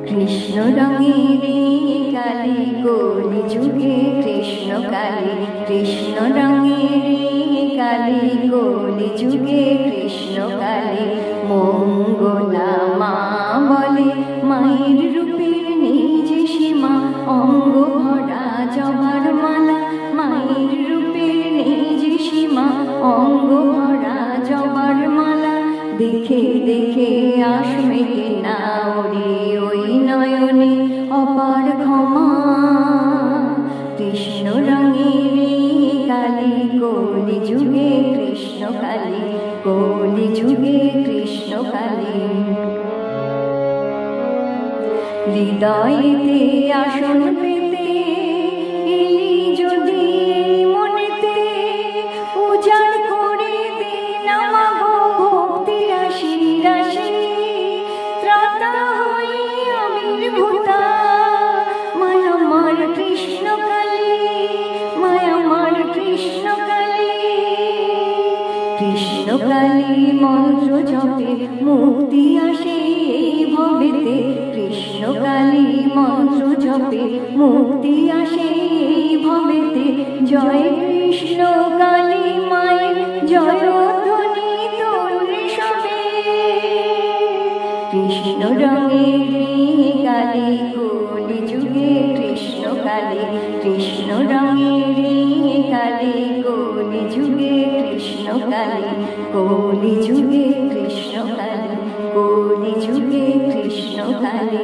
কৃষ্ণ রঙের কালী কলি যুগে কৃষ্ণ কালী, কৃষ্ণ রঙের কালী কলি যুগে কৃষ্ণ কালী। মঙ্গলা মা বলে মায়ের রূপের নিজ সীমা, অঙ্গ ভরা জবার মালা মায়ের রূপের নিজ সীমা, অঙ্গ ভরা জবার মালা। দেখে দেখে আসবে না ওরে ওই নয়নে অপার ক্ষমা। কৃষ্ণ রঙের কালী কলি যুগে কৃষ্ণ কালী, কলি যুগে কৃষ্ণ কালী। হৃদয়েতে আসন পেতে এলি যদি মনেতে, উজাড় করে দিন মাগো ভক্তি রাশি রাশি। ত্রাতা হই আবির্ভূতা মায়া আমার কৃষ্ণ কালী, মায়া আমার কৃষ্ণ কালী। কৃষ্ণ কালী মন্ত্র জপে মুক্তি আসে এই ভবেতে, কৃষ্ণ কালী মন্ত্র জপে মুক্তি আসে এই ভবেতে। জয় কৃষ্ণ কালী মায়ের জয় ধ্বনি তোর সবে। কৃষ্ণ রঙের কালী কলি যুগে কৃষ্ণ কালী, কৃষ্ণ রঙের কালী কলি যুগে কৃষ্ণ কালী, কলি যুগে কৃষ্ণ কালী, কলি যুগে কৃষ্ণ কালী।